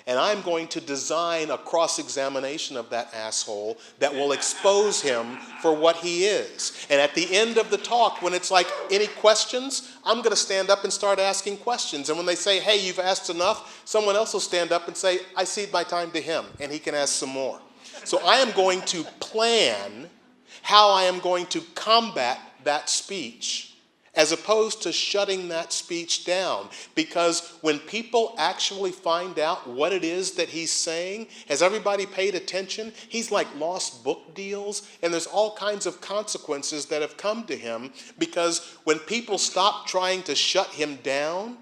and I'm going to design a cross-examination of that asshole that will expose him for what he is. And at the end of the talk, when it's like, any questions, I'm going to stand up and start asking questions. And when they say, hey, you've asked enough, someone else will stand up and say, I cede my time to him, and he can ask some more. So I am going to plan how I am going to combat that speech, as opposed to shutting that speech down. Because when people actually find out what it is that he's saying, has everybody paid attention? He's like lost book deals, and there's all kinds of consequences that have come to him, because when people stopped trying to shut him down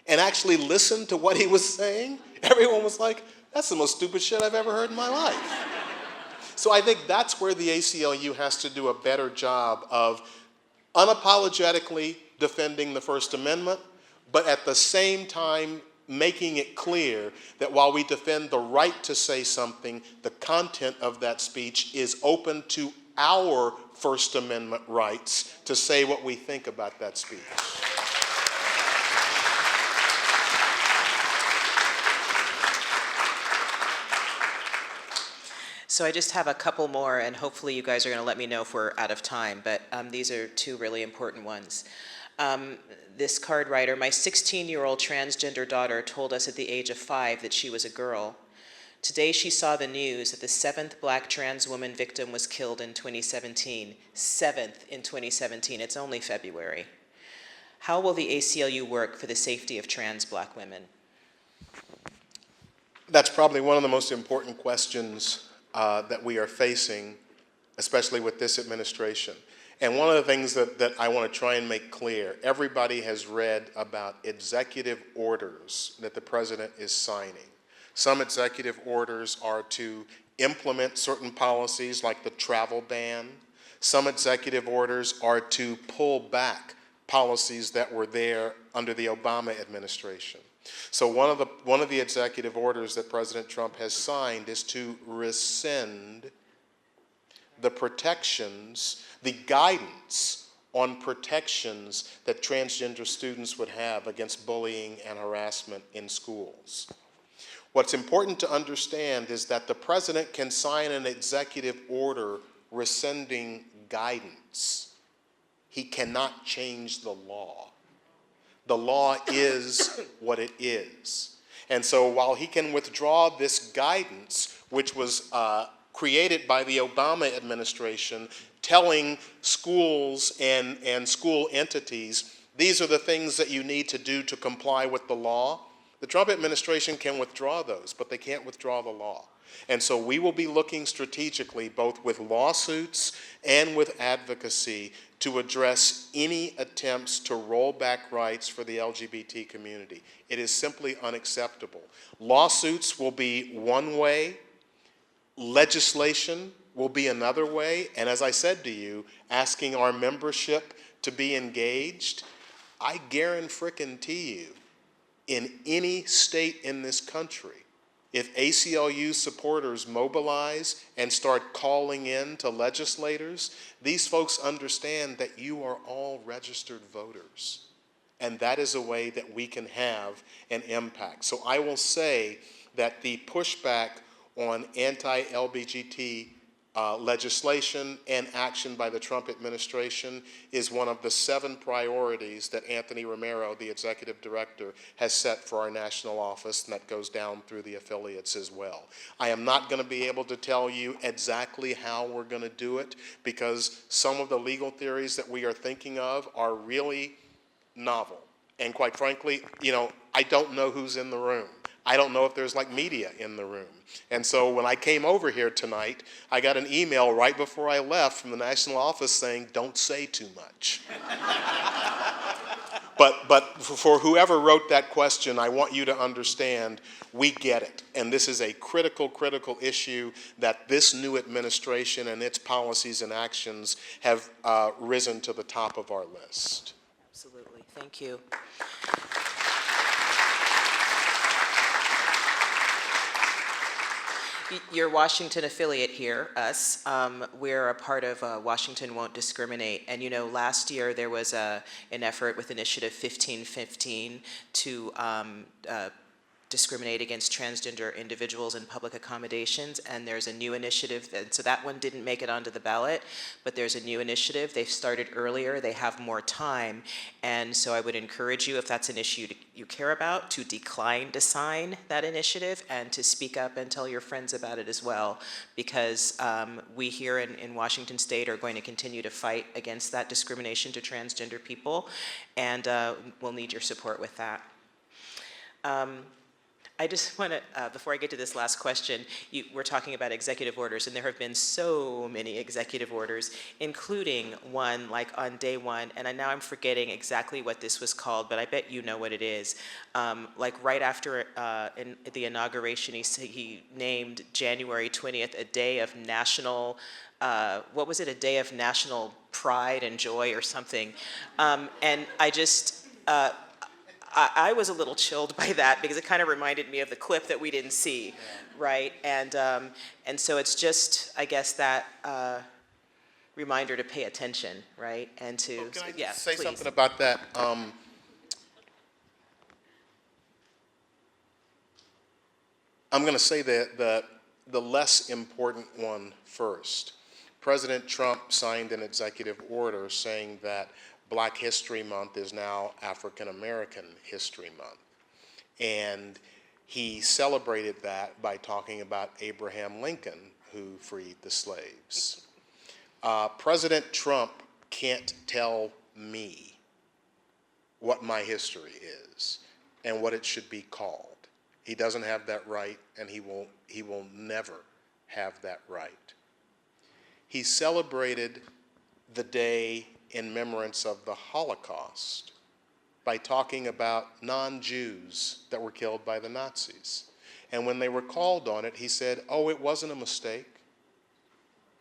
and actually listened to what he was saying, everyone was like, that's the most stupid shit I've ever heard in my life. So I think that's where the ACLU has to do a better job of unapologetically defending the First Amendment, but at the same time making it clear that while we defend the right to say something, the content of that speech is open to our First Amendment rights to say what we think about that speech. So I just have a couple more, and hopefully you guys are going to let me know if we're out of time, but these are two really important ones. This card writer, my 16-year-old transgender daughter told us at the age of 5 that she was a girl. Today she saw the news that the 7th black trans woman victim was killed in 2017. 7th in 2017, it's only February. How will the ACLU work for the safety of trans black women? That's probably one of the most important questions that we are facing, especially with this administration. And one of the things that I want to try and make clear, everybody has read about executive orders that the president is signing. Some executive orders are to implement certain policies like the travel ban. Some executive orders are to pull back policies that were there under the Obama administration. So one of the executive orders that President Trump has signed is to rescind the protections, the guidance on protections that transgender students would have against bullying and harassment in schools. What's important to understand is that the president can sign an executive order rescinding guidance. He cannot change the law. The law is what it is. And so while he can withdraw this guidance, which was created by the Obama administration, telling schools and school entities, these are the things that you need to do to comply with the law, the Trump administration can withdraw those, but they can't withdraw the law. And so we will be looking strategically, both with lawsuits and with advocacy, to address any attempts to roll back rights for the LGBT community. It is simply unacceptable. Lawsuits will be one way, legislation will be another way, and as I said to you, asking our membership to be engaged, I guarantee you, in any state in this country, if ACLU supporters mobilize and start calling in to legislators, these folks understand that you are all registered voters. And that is a way that we can have an impact. So I will say that the pushback on anti-LGBT legislation and action by the Trump administration is one of the 7 priorities that Anthony Romero, the executive director, has set for our national office, and that goes down through the affiliates as well. I am not going to be able to tell you exactly how we're going to do it, because some of the legal theories that we are thinking of are really novel. And quite frankly, you know, I don't know who's in the room. I don't know if there's like media in the room. And so when I came over here tonight, I got an email right before I left from the national office saying, don't say too much. But for whoever wrote that question, I want you to understand, we get it. And this is a critical, critical issue that this new administration and its policies and actions have risen to the top of our list. Absolutely. Thank you. Your Washington affiliate here, us, we're a part of Washington Won't Discriminate. And you know, last year there was an effort with Initiative 1515 to discriminate against transgender individuals in public accommodations, and there's a new initiative, so that one didn't make it onto the ballot, but there's a new initiative. They've started earlier, they have more time, and so I would encourage you, if that's an issue you care about, to decline to sign that initiative and to speak up and tell your friends about it as well, because we here in Washington State are going to continue to fight against that discrimination to transgender people, and we'll need your support with that. I just want to, before I get to this last question, we're talking about executive orders, and there have been so many executive orders, including one like on day one, and now I'm forgetting exactly what this was called, but I bet you know what it is. Like right after the inauguration, he named January 20th a day of national, what was it, a day of national pride and joy or something. And I just, I was a little chilled by that because it kind of reminded me of the clip that we didn't see, right? And so it's just, I guess, that reminder to pay attention, right? And to, well, can I yeah, say please. something about that? I'm going to say the less important one first. President Trump signed an executive order saying that Black History Month is now African American History Month. And he celebrated that by talking about Abraham Lincoln, who freed the slaves. President Trump can't tell me what my history is and what it should be called. He doesn't have that right, and he will never have that right. He celebrated the day in remembrance of the Holocaust by talking about non-Jews that were killed by the Nazis. And when they were called on it, he said, oh, it wasn't a mistake.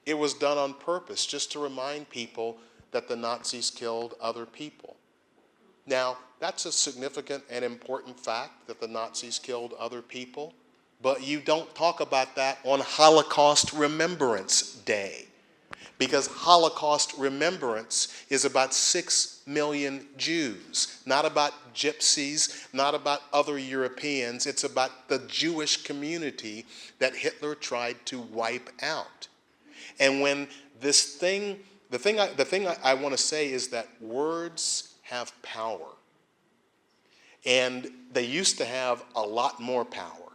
It was done on purpose, just to remind people that the Nazis killed other people. Now, that's a significant and important fact, that the Nazis killed other people, but you don't talk about that on Holocaust Remembrance Day, because Holocaust remembrance is about 6 million Jews, not about gypsies, not about other Europeans. It's about the Jewish community that Hitler tried to wipe out. And when this thing, the thing I want to say is that words have power. And they used to have a lot more power.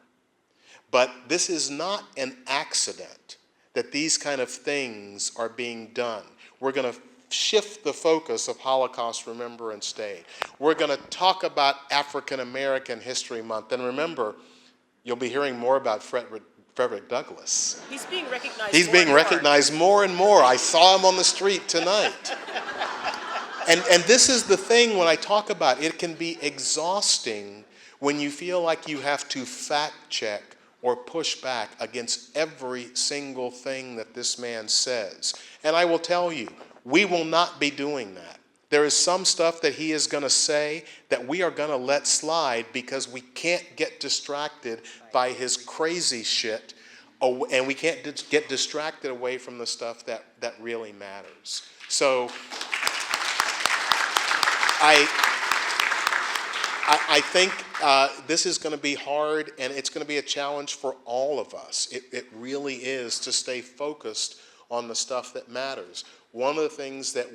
But this is not an accident that these kind of things are being done. We're going to shift the focus of Holocaust Remembrance Day. We're going to talk about African American History Month. And remember, you'll be hearing more about Frederick Douglass. He's being recognized He's more being and more. recognized more and more. I saw him on the street tonight. And this is the thing when I talk about it can be exhausting when you feel like you have to fact check or push back against every single thing that this man says. And I will tell you, we will not be doing that. There is some stuff that he is going to say that we are going to let slide because we can't get distracted by his crazy shit, and we can't get distracted away from the stuff that really matters. So I think this is going to be hard, and it's going to be a challenge for all of us. It really is, to stay focused on the stuff that matters. One of the things that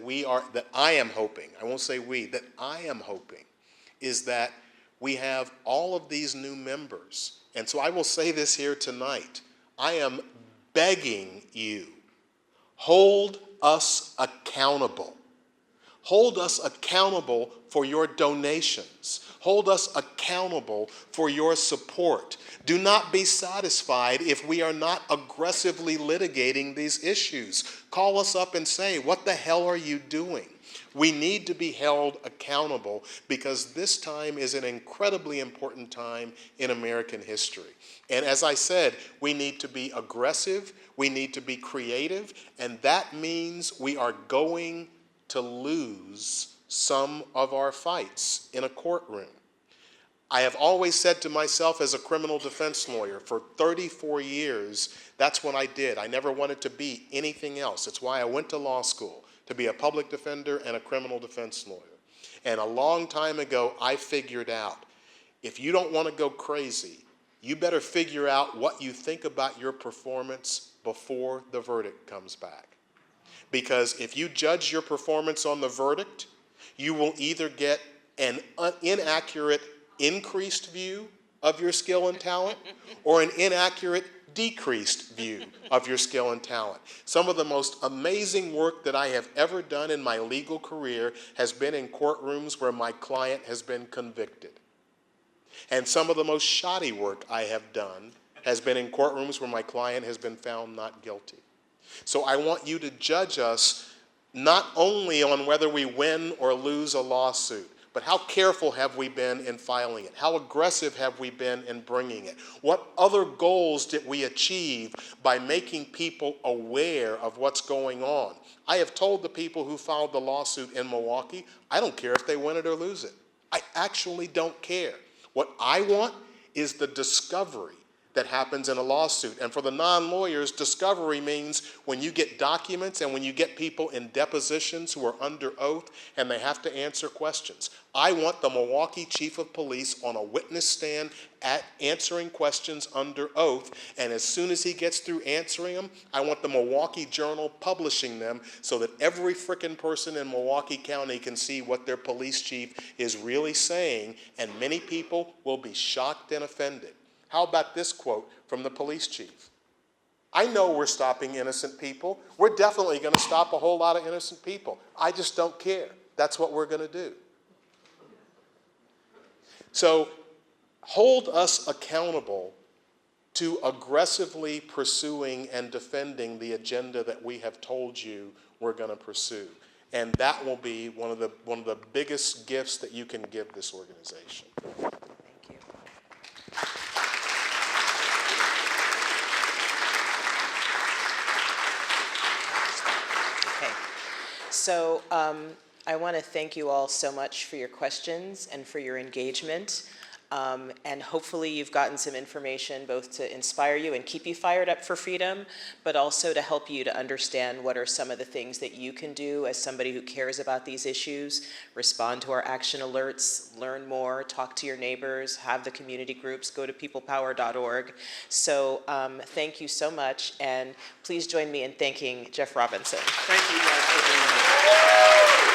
I am hoping, I won't say we, that I am hoping, is that we have all of these new members. And so I will say this here tonight. I am begging you, hold us accountable. Hold us accountable for your donations. Hold us accountable for your support. Do not be satisfied if we are not aggressively litigating these issues. Call us up and say, what the hell are you doing? We need to be held accountable because this time is an incredibly important time in American history. And as I said, we need to be aggressive, we need to be creative, and that means we are going to lose some of our fights in a courtroom. I have always said to myself as a criminal defense lawyer, for 34 years, that's what I did. I never wanted to be anything else. It's why I went to law school, to be a public defender and a criminal defense lawyer. And a long time ago, I figured out, if you don't want to go crazy, you better figure out what you think about your performance before the verdict comes back. Because if you judge your performance on the verdict, you will either get an inaccurate increased view of your skill and talent or an inaccurate decreased view of your skill and talent. Some of the most amazing work that I have ever done in my legal career has been in courtrooms where my client has been convicted. And some of the most shoddy work I have done has been in courtrooms where my client has been found not guilty. So I want you to judge us not only on whether we win or lose a lawsuit, but how careful have we been in filing it? How aggressive have we been in bringing it? What other goals did we achieve by making people aware of what's going on? I have told the people who filed the lawsuit in Milwaukee, I don't care if they win it or lose it. I actually don't care. What I want is the discovery that happens in a lawsuit. And for the non-lawyers, discovery means when you get documents and when you get people in depositions who are under oath and they have to answer questions. I want the Milwaukee Chief of Police on a witness stand answering questions under oath, and as soon as he gets through answering them, I want the Milwaukee Journal publishing them so that every frickin' person in Milwaukee County can see what their police chief is really saying, and many people will be shocked and offended. How about this quote from the police chief? I know we're stopping innocent people. We're definitely going to stop a whole lot of innocent people. I just don't care. That's what we're going to do. So hold us accountable to aggressively pursuing and defending the agenda that we have told you we're going to pursue. And that will be one of the biggest gifts that you can give this organization. Thank you. Okay. So I want to thank you all so much for your questions and for your engagement. And hopefully you've gotten some information both to inspire you and keep you fired up for freedom, but also to help you to understand what are some of the things that you can do as somebody who cares about these issues. Respond to our action alerts, learn more, talk to your neighbors, have the community groups, go to peoplepower.org. So thank you so much, and please join me in thanking Jeff Robinson. Thank you guys for being here.